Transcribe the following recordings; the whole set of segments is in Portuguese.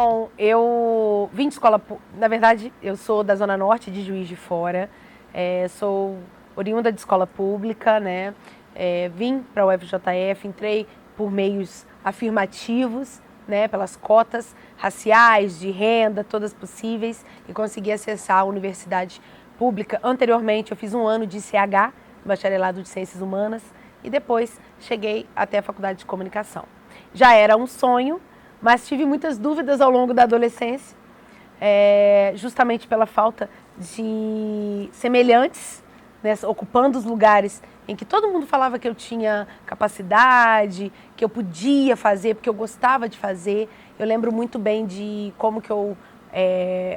Bom, eu vim de escola, na verdade, eu sou da Zona Norte de Juiz de Fora, sou oriunda de escola pública, né? Vim para a UFJF, entrei por meios afirmativos, né? Pelas cotas raciais, de renda, todas possíveis, e consegui acessar a universidade pública. Anteriormente, eu fiz um ano de ICH, Bacharelado de Ciências Humanas, e depois cheguei até a Faculdade de Comunicação. Já era um sonho, mas tive muitas dúvidas ao longo da adolescência, justamente pela falta de semelhantes, né, ocupando os lugares em que todo mundo falava que eu tinha capacidade, que eu podia fazer, porque eu gostava de fazer. Eu lembro muito bem de como que eu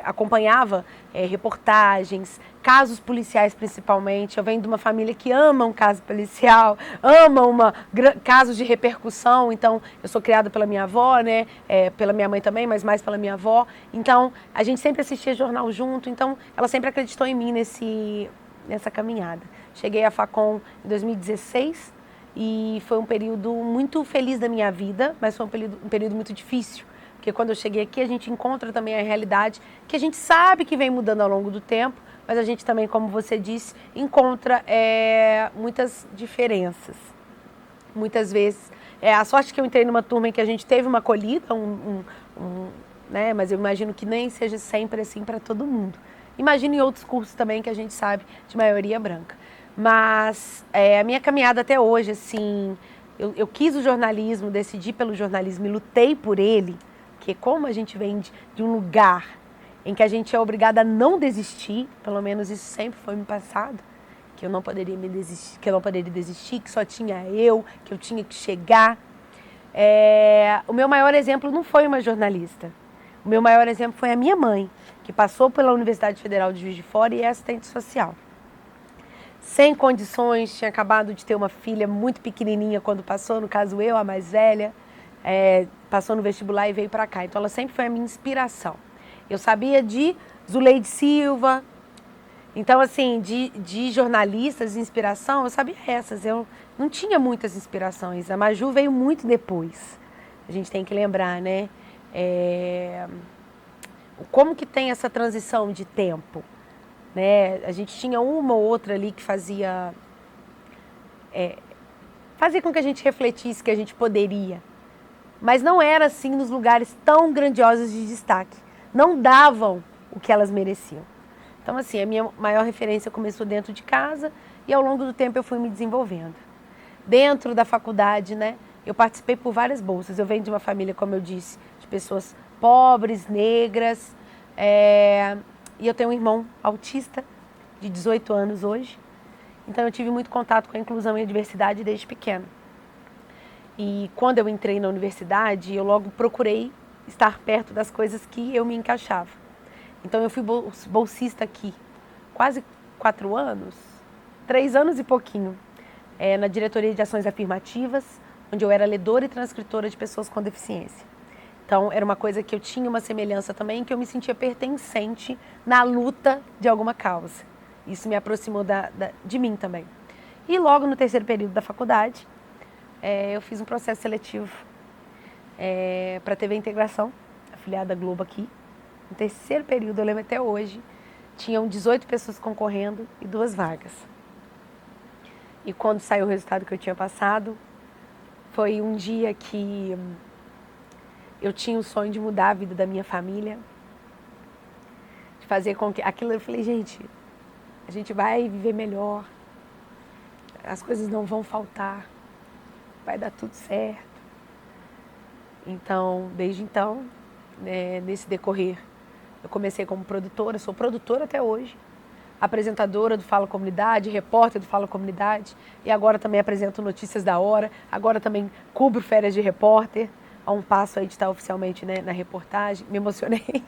acompanhava reportagens, casos policiais principalmente. Eu venho de uma família que ama um caso policial, ama casos de repercussão. Então, eu sou criada pela minha avó, né? Pela minha mãe também, mas mais pela minha avó. Então, a gente sempre assistia jornal junto. Então, ela sempre acreditou em mim nessa caminhada. Cheguei à Facom em 2016 e foi um período muito feliz da minha vida, mas foi um período muito difícil. Porque quando eu cheguei aqui, a gente encontra também a realidade que a gente sabe que vem mudando ao longo do tempo, mas a gente também, como você disse, encontra muitas diferenças. Muitas vezes, a sorte que eu entrei numa turma em que a gente teve uma acolhida, né, mas eu imagino que nem seja sempre assim para todo mundo. Imagino em outros cursos também que a gente sabe de maioria branca. Mas a minha caminhada até hoje, assim, eu quis o jornalismo, decidi pelo jornalismo e lutei por ele, porque como a gente vem de um lugar em que a gente é obrigada a não desistir, pelo menos isso sempre foi me passado, que eu não poderia desistir, que só tinha eu, que eu tinha que chegar. O meu maior exemplo não foi uma jornalista. O meu maior exemplo foi a minha mãe, que passou pela Universidade Federal de Juiz de Fora e é assistente social. Sem condições, tinha acabado de ter uma filha muito pequenininha quando passou, no caso eu, a mais velha, passou no vestibular e veio para cá. Então ela sempre foi a minha inspiração. Eu sabia de Zuleide Silva, então assim, de jornalistas de inspiração, eu sabia essas. Eu não tinha muitas inspirações, a Maju veio muito depois. A gente tem que lembrar, né? Como que tem essa transição de tempo, né? A gente tinha uma ou outra ali que fazia com que a gente refletisse que a gente poderia, mas não era assim nos lugares tão grandiosos de destaque, não davam o que elas mereciam. Então assim, a minha maior referência começou dentro de casa e ao longo do tempo eu fui me desenvolvendo. Dentro da faculdade, né, eu participei por várias bolsas. Eu venho de uma família, como eu disse, de pessoas pobres, negras, e eu tenho um irmão autista de 18 anos hoje. Então eu tive muito contato com a inclusão e a diversidade desde pequeno. E quando eu entrei na universidade, eu logo procurei estar perto das coisas que eu me encaixava. Então eu fui bolsista aqui quase 4 anos, 3 anos e pouquinho, na diretoria de ações afirmativas, onde eu era ledora e transcritora de pessoas com deficiência. Então era uma coisa que eu tinha uma semelhança também, que eu me sentia pertencente na luta de alguma causa. Isso me aproximou de mim também. E logo no terceiro período da faculdade, eu fiz um processo seletivo para a TV Integração, afiliada à Globo aqui. No terceiro período, eu lembro até hoje, tinham 18 pessoas concorrendo e 2 vagas. E quando saiu o resultado que eu tinha passado, foi um dia que eu tinha o sonho de mudar a vida da minha família, de fazer com que... Aquilo eu falei, gente, a gente vai viver melhor, as coisas não vão faltar, vai dar tudo certo. Então, desde então, nesse decorrer, eu comecei como produtora, sou produtora até hoje, apresentadora do Fala Comunidade, repórter do Fala Comunidade, e agora também apresento Notícias da Hora, agora também cubro férias de repórter, a um passo aí de estar oficialmente, né, na reportagem, me emocionei.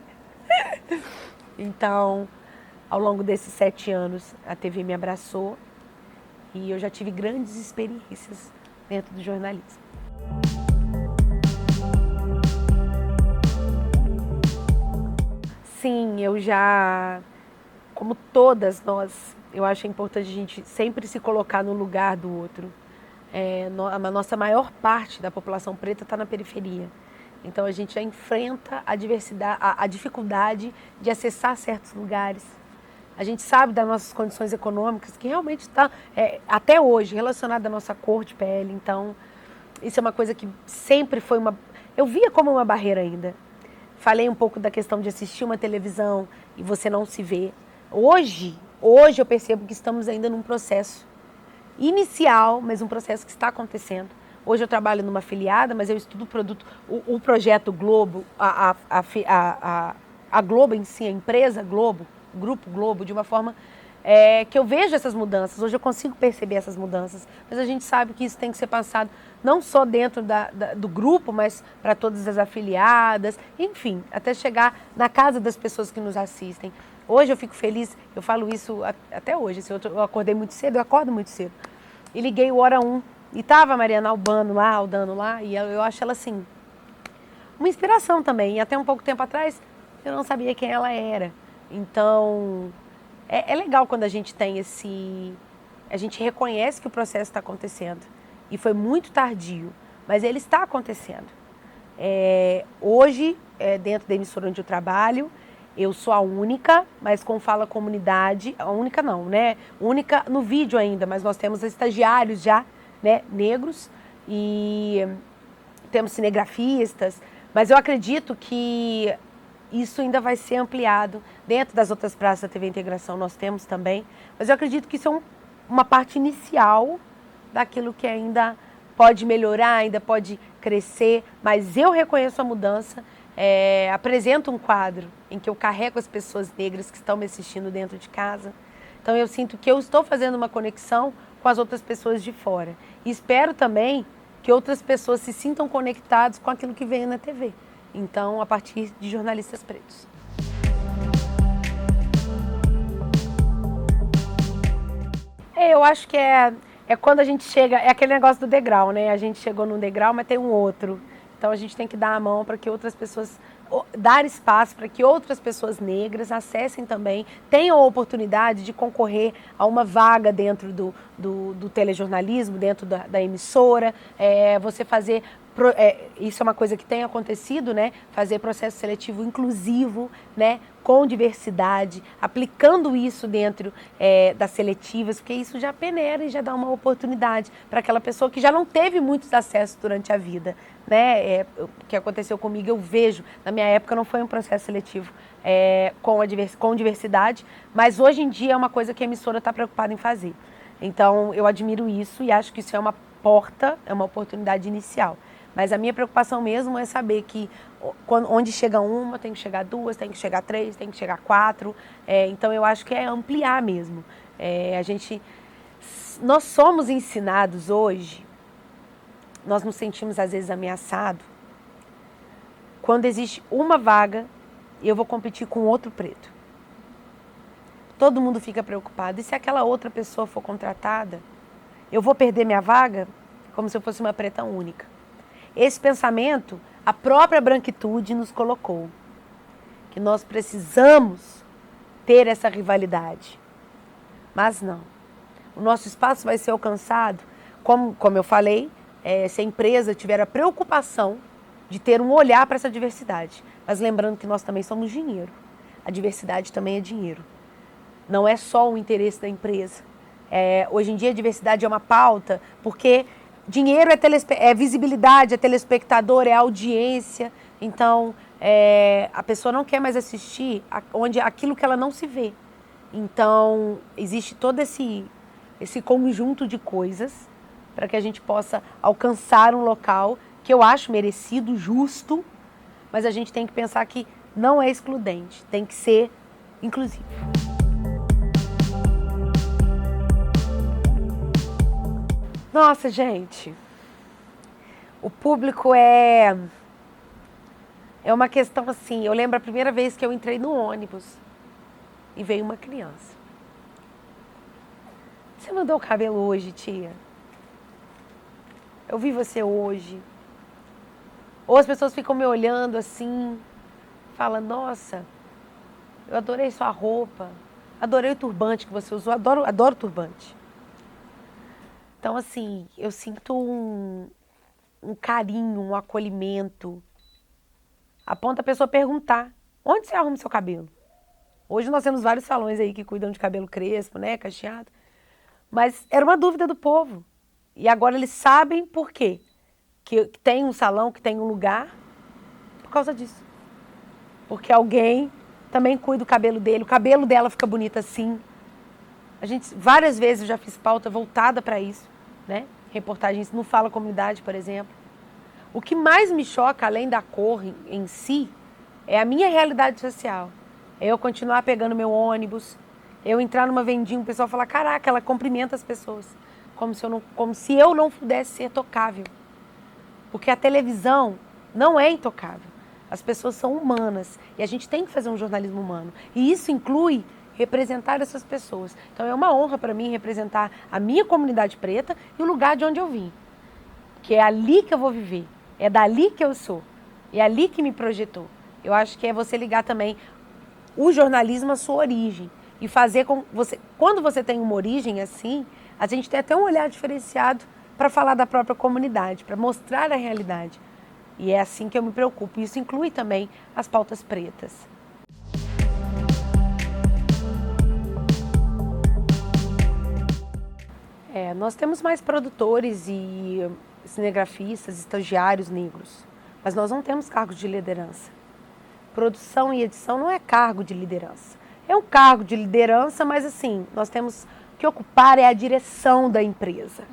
Então, ao longo desses 7 anos, a TV me abraçou e eu já tive grandes experiências dentro do jornalismo. Sim, eu já, como todas nós, eu acho importante a gente sempre se colocar no lugar do outro. A nossa maior parte da população preta está na periferia. Então a gente já enfrenta a diversidade, a dificuldade de acessar certos lugares. A gente sabe das nossas condições econômicas, que realmente está, até hoje, relacionada à nossa cor de pele. Então, isso é uma coisa que sempre foi eu via como uma barreira ainda. Falei um pouco da questão de assistir uma televisão e você não se vê. Hoje eu percebo que estamos ainda num processo inicial, mas um processo que está acontecendo. Hoje eu trabalho numa afiliada, mas eu estudo o produto, o projeto Globo, a Globo em si, a empresa Globo, o Grupo Globo, de uma forma que eu vejo essas mudanças. Hoje eu consigo perceber essas mudanças, mas a gente sabe que isso tem que ser passado não só dentro do grupo, mas para todas as afiliadas, enfim, até chegar na casa das pessoas que nos assistem. Hoje eu fico feliz, eu falo isso até hoje, assim, eu acordei muito cedo, eu acordo muito cedo, e liguei o Hora 1, e estava a Mariana Albano lá, e eu acho ela assim, uma inspiração também, e até um pouco tempo atrás eu não sabia quem ela era. Então, é legal quando a gente tem a gente reconhece que o processo está acontecendo, e foi muito tardio, mas ele está acontecendo. Hoje, dentro da emissora onde eu trabalho, eu sou a única, mas com fala comunidade, a única não, né? Única no vídeo ainda, mas nós temos estagiários já, né, negros, e temos cinegrafistas, mas eu acredito que isso ainda vai ser ampliado. Dentro das outras praças da TV Integração nós temos também, mas eu acredito que isso é uma parte inicial daquilo que ainda pode melhorar, ainda pode crescer, mas eu reconheço a mudança. Apresento um quadro em que eu carrego as pessoas negras que estão me assistindo dentro de casa. Então eu sinto que eu estou fazendo uma conexão com as outras pessoas de fora. E espero também que outras pessoas se sintam conectadas com aquilo que vem na TV. Então, a partir de jornalistas pretos. Eu acho que é quando a gente chega, é aquele negócio do degrau, né? A gente chegou num degrau, mas tem um outro. Então a gente tem que dar a mão para que outras pessoas, dar espaço para que outras pessoas negras acessem também, tenham a oportunidade de concorrer a uma vaga dentro do telejornalismo, dentro da emissora, você fazer. Isso é uma coisa que tem acontecido, né? Fazer processo seletivo inclusivo, né? Com diversidade, aplicando isso dentro das seletivas, porque isso já peneira e já dá uma oportunidade para aquela pessoa que já não teve muitos acessos durante a vida, né? O que aconteceu comigo, eu vejo, na minha época não foi um processo seletivo com diversidade, mas hoje em dia é uma coisa que a emissora está preocupada em fazer. Então, eu admiro isso e acho que isso é uma porta, é uma oportunidade inicial. Mas a minha preocupação mesmo é saber que onde chega uma, tem que chegar duas, tem que chegar três, tem que chegar quatro. Então eu acho que é ampliar mesmo. Nós somos ensinados hoje, nós nos sentimos às vezes ameaçados, quando existe uma vaga e eu vou competir com outro preto. Todo mundo fica preocupado. E se aquela outra pessoa for contratada, eu vou perder minha vaga como se eu fosse uma preta única. Esse pensamento, a própria branquitude nos colocou, que nós precisamos ter essa rivalidade. Mas não. O nosso espaço vai ser alcançado, como eu falei, se a empresa tiver a preocupação de ter um olhar para essa diversidade. Mas lembrando que nós também somos dinheiro. A diversidade também é dinheiro. Não é só o interesse da empresa. Hoje em dia a diversidade é uma pauta, porque dinheiro é visibilidade, é telespectador, é audiência. Então, a pessoa não quer mais assistir aquilo que ela não se vê. Então, existe todo esse conjunto de coisas para que a gente possa alcançar um local que eu acho merecido, justo, mas a gente tem que pensar que não é excludente, tem que ser inclusivo. Nossa, gente, o público é uma questão assim. Eu lembro a primeira vez que eu entrei no ônibus e veio uma criança. Você mandou o cabelo hoje, tia? Eu vi você hoje. Ou as pessoas ficam me olhando assim, falam, nossa, eu adorei sua roupa, adorei o turbante que você usou, adoro turbante. Então, assim, eu sinto um carinho, um acolhimento a ponto da pessoa perguntar, onde você arruma seu cabelo? Hoje nós temos vários salões aí que cuidam de cabelo crespo, né, cacheado. Mas era uma dúvida do povo. E agora eles sabem por quê. Que tem um salão, que tem um lugar, por causa disso. Porque alguém também cuida do cabelo dele, o cabelo dela fica bonito assim. Várias vezes eu já fiz pauta voltada para isso, né? Reportagens no Fala Comunidade, por exemplo. O que mais me choca, além da cor em si, é a minha realidade social. É eu continuar pegando meu ônibus, eu entrar numa vendinha, o pessoal falar, caraca, ela cumprimenta as pessoas, como se eu não pudesse ser tocável. Porque a televisão não é intocável. As pessoas são humanas e a gente tem que fazer um jornalismo humano. E isso inclui representar essas pessoas. Então é uma honra para mim representar a minha comunidade preta e o lugar de onde eu vim. Que é ali que eu vou viver, é dali que eu sou, é ali que me projetou. Eu acho que é você ligar também o jornalismo à sua origem e fazer com você, quando você tem uma origem assim, a gente tem até um olhar diferenciado para falar da própria comunidade, para mostrar a realidade. E é assim que eu me preocupo. Isso inclui também as pautas pretas. Nós temos mais produtores e cinegrafistas, estagiários negros, mas nós não temos cargos de liderança. Produção e edição não é cargo de liderança. É um cargo de liderança, mas assim, nós temos que ocupar a direção da empresa.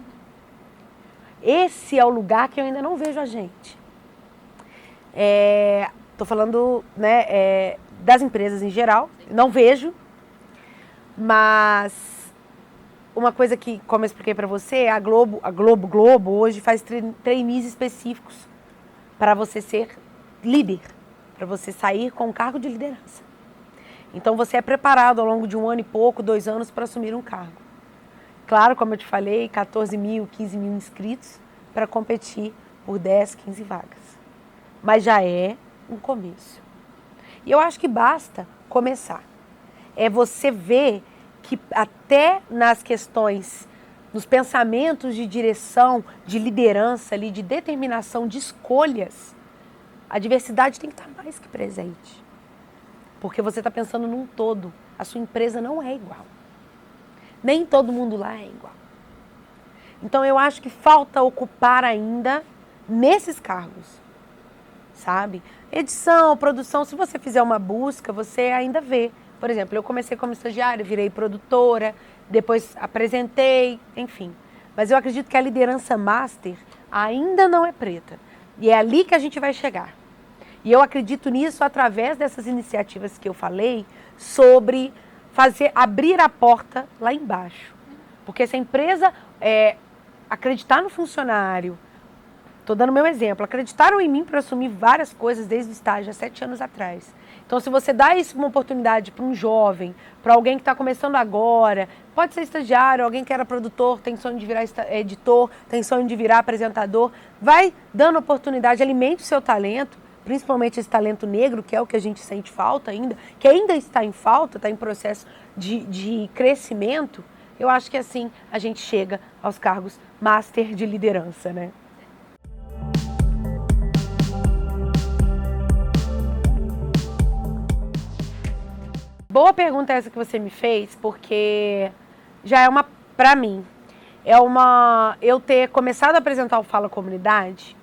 Esse é o lugar que eu ainda não vejo a gente. Estou falando, né, das empresas em geral, não vejo, mas uma coisa que, como eu expliquei para você, a Globo hoje faz trainees específicos para você ser líder, para você sair com um cargo de liderança. Então você é preparado ao longo de 1 ano e pouco, 2 anos para assumir um cargo. Claro, como eu te falei, 14 mil, 15 mil inscritos para competir por 10, 15 vagas. Mas já é um começo. E eu acho que basta começar. É você ver que até nas questões, nos pensamentos de direção, de liderança, ali, de determinação, de escolhas, a diversidade tem que estar mais que presente. Porque você está pensando num todo. A sua empresa não é igual. Nem todo mundo lá é igual. Então eu acho que falta ocupar ainda nesses cargos, sabe? Edição, produção, se você fizer uma busca, você ainda vê. Por exemplo, eu comecei como estagiária, virei produtora, depois apresentei, enfim. Mas eu acredito que a liderança master ainda não é preta. E é ali que a gente vai chegar. E eu acredito nisso através dessas iniciativas que eu falei sobre abrir a porta lá embaixo. Porque se a empresa acreditar no funcionário, estou dando meu exemplo, acreditaram em mim para assumir várias coisas desde o estágio há 7 anos atrás. Então, se você dá isso uma oportunidade para um jovem, para alguém que está começando agora, pode ser estagiário, alguém que era produtor, tem sonho de virar editor, tem sonho de virar apresentador, vai dando oportunidade, alimente o seu talento, principalmente esse talento negro, que é o que a gente sente falta ainda, que ainda está em falta, está em processo de crescimento. Eu acho que assim a gente chega aos cargos master de liderança, né? Boa pergunta essa que você me fez, porque já é para mim, eu ter começado a apresentar o Fala Comunidade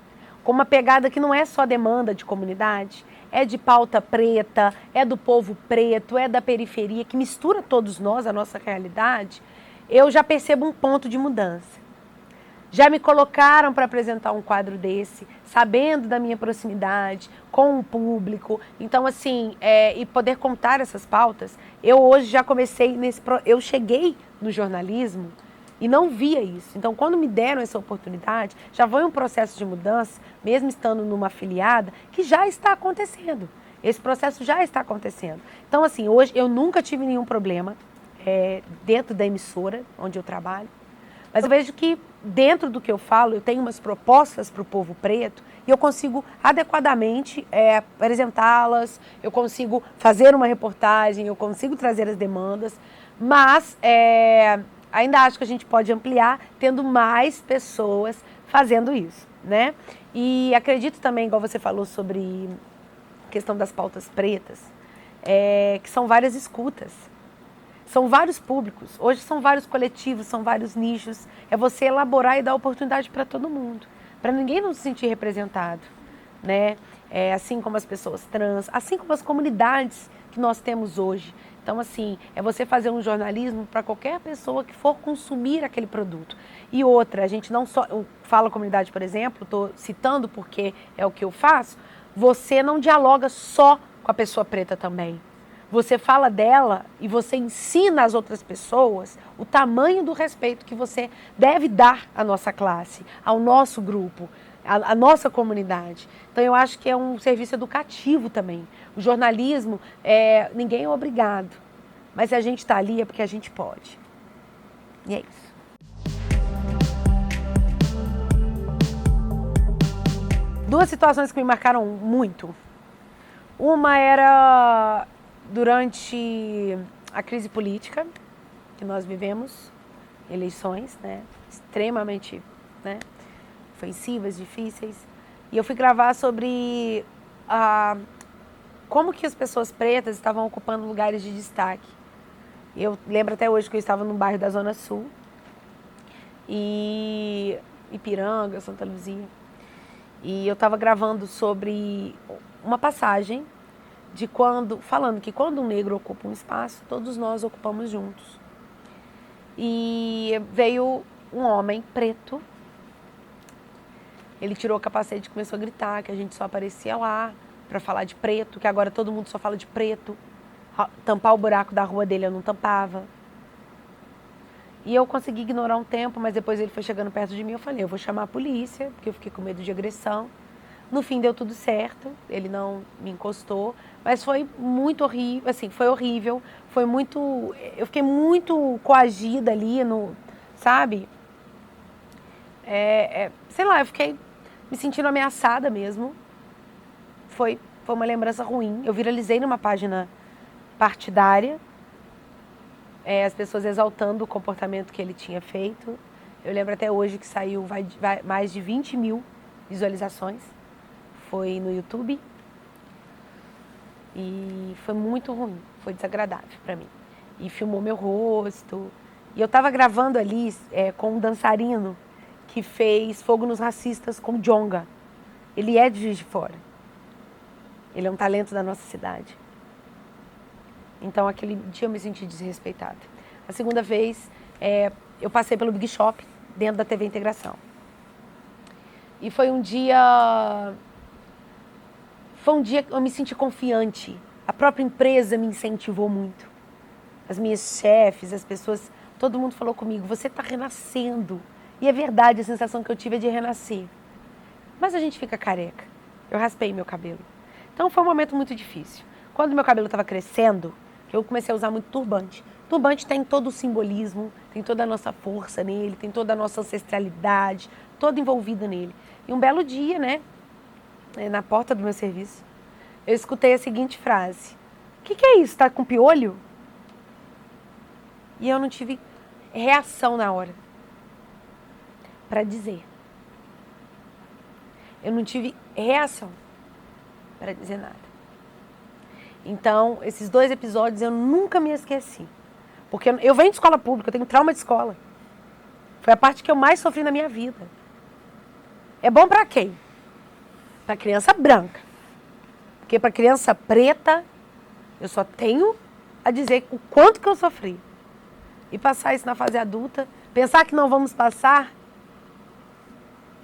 com uma pegada que não é só demanda de comunidade, é de pauta preta, é do povo preto, é da periferia, que mistura todos nós, a nossa realidade, eu já percebo um ponto de mudança. Já me colocaram para apresentar um quadro desse, sabendo da minha proximidade com o público. Então, assim, e poder contar essas pautas. Eu hoje já comecei eu cheguei no jornalismo e não via isso. Então, quando me deram essa oportunidade, já foi um processo de mudança, mesmo estando numa afiliada, que já está acontecendo. Esse processo já está acontecendo. Então, assim, hoje eu nunca tive nenhum problema dentro da emissora onde eu trabalho. Mas eu vejo que dentro do que eu falo, eu tenho umas propostas para o povo preto e eu consigo adequadamente apresentá-las, eu consigo fazer uma reportagem, eu consigo trazer as demandas, mas ainda acho que a gente pode ampliar tendo mais pessoas fazendo isso, né? E acredito também, igual você falou sobre questão das pautas pretas, que são várias escutas. São vários públicos, hoje são vários coletivos, são vários nichos. É você elaborar e dar oportunidade para todo mundo, para ninguém não se sentir representado, né? Assim como as pessoas trans, assim como as comunidades que nós temos hoje. Então, assim, é você fazer um jornalismo para qualquer pessoa que for consumir aquele produto. E outra, a gente não só... Eu falo comunidade, por exemplo, estou citando porque é o que eu faço. Você não dialoga só com a pessoa preta também. Você fala dela e você ensina às outras pessoas o tamanho do respeito que você deve dar à nossa classe, ao nosso grupo, à nossa comunidade. Então, eu acho que é um serviço educativo também. O jornalismo, ninguém é obrigado, mas se a gente está ali é porque a gente pode. E é isso. Duas situações que me marcaram muito. Uma era durante a crise política que nós vivemos, eleições, né, extremamente, né, ofensivas, difíceis. E eu fui gravar sobre como que as pessoas pretas estavam ocupando lugares de destaque. Eu lembro até hoje que eu estava num bairro da Zona Sul, e Ipiranga, Santa Luzia, e eu estava gravando sobre uma passagem falando que quando um negro ocupa um espaço, todos nós ocupamos juntos. E veio um homem preto, ele tirou o capacete e começou a gritar que a gente só aparecia lá para falar de preto, que agora todo mundo só fala de preto. Tampar o buraco da rua dele eu não tampava. E eu consegui ignorar um tempo, mas depois ele foi chegando perto de mim, eu falei, eu vou chamar a polícia, porque eu fiquei com medo de agressão. No fim deu tudo certo, ele não me encostou, mas foi muito horrível, assim, foi horrível, foi muito, eu fiquei muito coagida ali, sabe? Sei lá, eu fiquei me sentindo ameaçada mesmo, foi uma lembrança ruim. Eu viralizei numa página partidária, as pessoas exaltando o comportamento que ele tinha feito. Eu lembro até hoje que saiu mais de 20 mil visualizações. Foi no YouTube e foi muito ruim, foi desagradável para mim. E filmou meu rosto. E eu estava gravando ali com um dançarino que fez Fogo nos Racistas com Djonga. Ele é de Juiz de Fora. Ele é um talento da nossa cidade. Então, aquele dia eu me senti desrespeitada. A segunda vez, eu passei pelo Big Shop, dentro da TV Integração. E foi um dia que eu me senti confiante. A própria empresa me incentivou muito. As minhas chefes, as pessoas, todo mundo falou comigo, você está renascendo. E é verdade, a sensação que eu tive é de renascer. Mas a gente fica careca. Eu raspei meu cabelo. Então foi um momento muito difícil. Quando meu cabelo estava crescendo, eu comecei a usar muito turbante. Turbante tem todo o simbolismo, tem toda a nossa força nele, tem toda a nossa ancestralidade, toda envolvida nele. E um belo dia, né, na porta do meu serviço, eu escutei a seguinte frase: o que é isso? Tá com piolho? E eu não tive reação na hora para dizer. Eu não tive reação para dizer nada. Então, esses 2 episódios eu nunca me esqueci. Porque eu venho de escola pública, eu tenho trauma de escola. Foi a parte que eu mais sofri na minha vida. É bom para quem? Para criança branca. Porque para criança preta, eu só tenho a dizer o quanto que eu sofri. E passar isso na fase adulta, pensar que não vamos passar,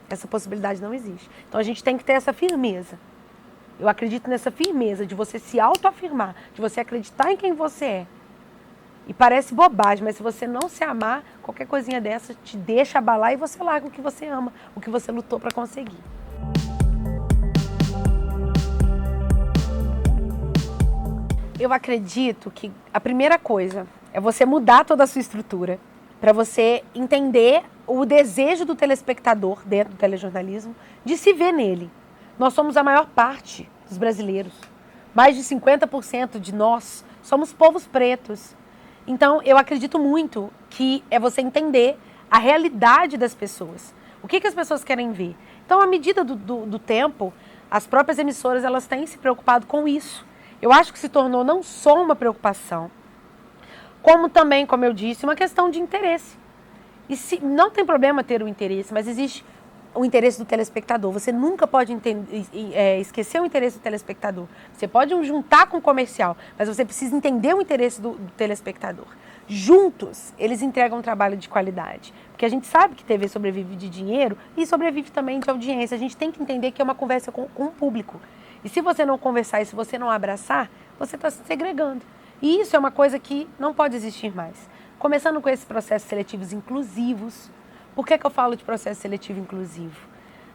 essa possibilidade não existe. Então a gente tem que ter essa firmeza. Eu acredito nessa firmeza de você se autoafirmar, de você acreditar em quem você é. E parece bobagem, mas se você não se amar, qualquer coisinha dessa te deixa abalar e você larga o que você ama, o que você lutou para conseguir. Eu acredito que a primeira coisa é você mudar toda a sua estrutura para você entender o desejo do telespectador dentro do telejornalismo de se ver nele. Nós somos a maior parte dos brasileiros. Mais de 50% de nós somos povos pretos. Então, eu acredito muito que é você entender a realidade das pessoas. O que as pessoas querem ver. Então, à medida do tempo, As próprias emissoras, elas têm se preocupado com isso. Eu acho que se tornou não só uma preocupação, como também, como eu disse, uma questão de interesse. E se, não tem problema ter o interesse, mas existe o interesse do telespectador. Você nunca pode esquecer o interesse do telespectador. Você pode juntar com o comercial, mas você precisa entender o interesse do telespectador. Juntos, eles entregam um trabalho de qualidade. Porque a gente sabe que TV sobrevive de dinheiro e sobrevive também de audiência. A gente tem que entender que é uma conversa com o público. E se você não conversar e se você não abraçar, você está se segregando. E isso é uma coisa que não pode existir mais. Começando com esses processos seletivos inclusivos. Por que eu falo de processo seletivo inclusivo?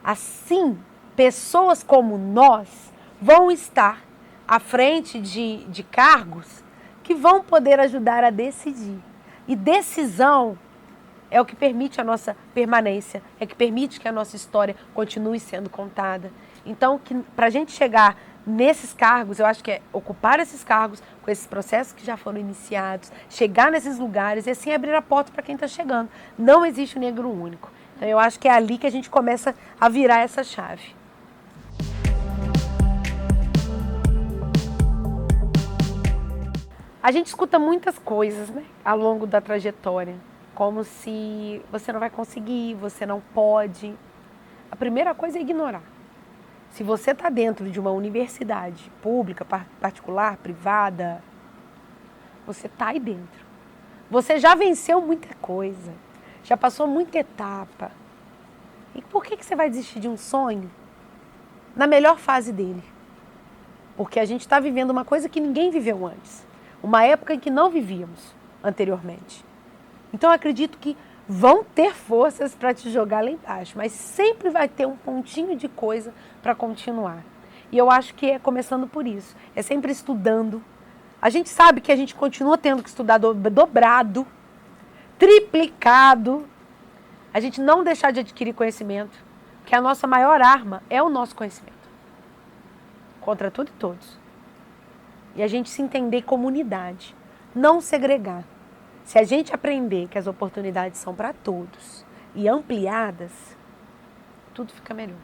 Assim, pessoas como nós vão estar à frente de cargos que vão poder ajudar a decidir. E decisão é o que permite a nossa permanência, é o que permite que a nossa história continue sendo contada. Então, para a gente chegar nesses cargos, eu acho que é ocupar esses cargos com esses processos que já foram iniciados, chegar nesses lugares e assim abrir a porta para quem está chegando. Não existe um negro único. Então eu acho que é ali que a gente começa a virar essa chave. A gente escuta muitas coisas, né, ao longo da trajetória, como se você não vai conseguir, você não pode. A primeira coisa é ignorar. Se você está dentro de uma universidade pública, particular, privada, você está aí dentro. Você já venceu muita coisa, já passou muita etapa. E por que você vai desistir de um sonho na melhor fase dele? Porque a gente está vivendo uma coisa que ninguém viveu antes. Uma época em que não vivíamos anteriormente. Então eu acredito que vão ter forças para te jogar lá embaixo, mas sempre vai ter um pontinho de coisa para continuar. E eu acho que é começando por isso, é sempre estudando. A gente sabe que a gente continua tendo que estudar dobrado, triplicado. A gente não deixar de adquirir conhecimento, que a nossa maior arma é o nosso conhecimento. Contra tudo e todos. E a gente se entender comunidade, não segregar. Se a gente aprender que as oportunidades são para todos e ampliadas, tudo fica melhor.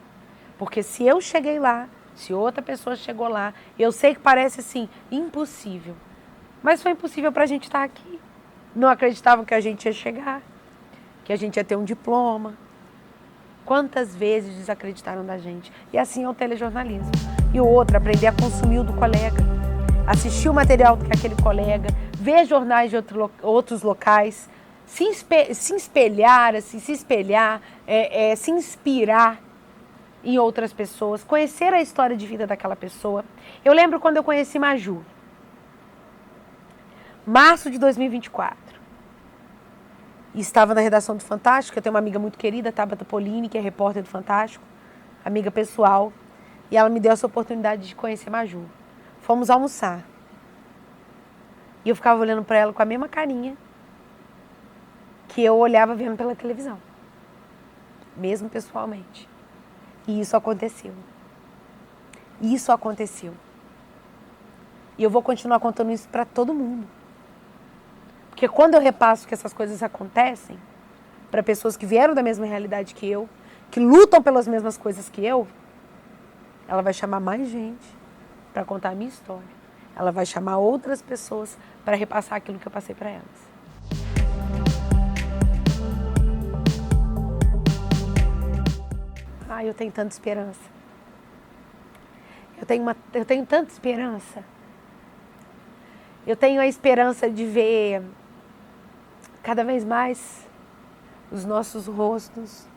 Porque se eu cheguei lá, se outra pessoa chegou lá, eu sei que parece assim, impossível. Mas foi impossível para a gente estar aqui. Não acreditavam que a gente ia chegar, que a gente ia ter um diploma. Quantas vezes desacreditaram da gente? E assim é o telejornalismo. E o outro, aprender a consumir o do colega. Assistir o material que aquele colega, ver jornais de outros locais, se espelhar, se inspirar em outras pessoas, conhecer a história de vida daquela pessoa. Eu lembro quando eu conheci Maju, março de 2024. E estava na redação do Fantástico. Eu tenho uma amiga muito querida, Tabata Polini, que é repórter do Fantástico, amiga pessoal, e ela me deu essa oportunidade de conhecer Maju. Fomos almoçar. E eu ficava olhando para ela com a mesma carinha que eu olhava vendo pela televisão. Mesmo pessoalmente. E isso aconteceu. Isso aconteceu. E eu vou continuar contando isso para todo mundo. Porque quando eu repasso que essas coisas acontecem, para pessoas que vieram da mesma realidade que eu, que lutam pelas mesmas coisas que eu, ela vai chamar mais gente para contar a minha história. Ela vai chamar outras pessoas para repassar aquilo que eu passei para elas. Eu tenho tanta esperança. Eu tenho tanta esperança. Eu tenho a esperança de ver cada vez mais os nossos rostos,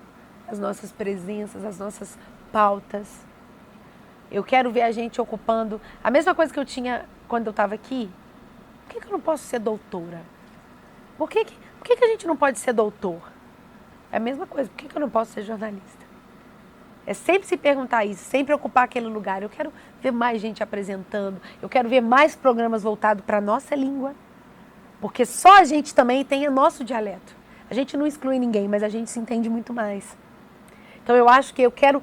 as nossas presenças, as nossas pautas. Eu quero ver a gente ocupando a mesma coisa que eu tinha quando eu estava aqui. Por que eu não posso ser doutora? Por que a gente não pode ser doutor? É a mesma coisa. Por que eu não posso ser jornalista? É sempre se perguntar isso, sempre ocupar aquele lugar. Eu quero ver mais gente apresentando, eu quero ver mais programas voltados para a nossa língua, porque só a gente também tem o nosso dialeto. A gente não exclui ninguém, mas a gente se entende muito mais. Então eu acho que eu quero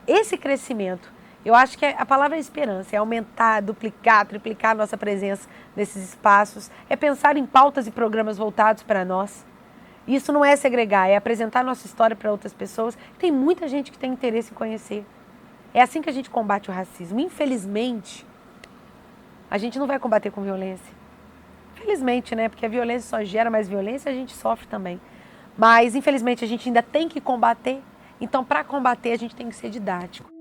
esse crescimento. Eu acho que a palavra é esperança, é aumentar, duplicar, triplicar a nossa presença nesses espaços, é pensar em pautas e programas voltados para nós. Isso não é segregar, é apresentar nossa história para outras pessoas. Tem muita gente que tem interesse em conhecer. É assim que a gente combate o racismo. Infelizmente, a gente não vai combater com violência. Infelizmente, né? Porque a violência só gera mais violência e a gente sofre também. Mas, infelizmente, a gente ainda tem que combater. Então, para combater, a gente tem que ser didático.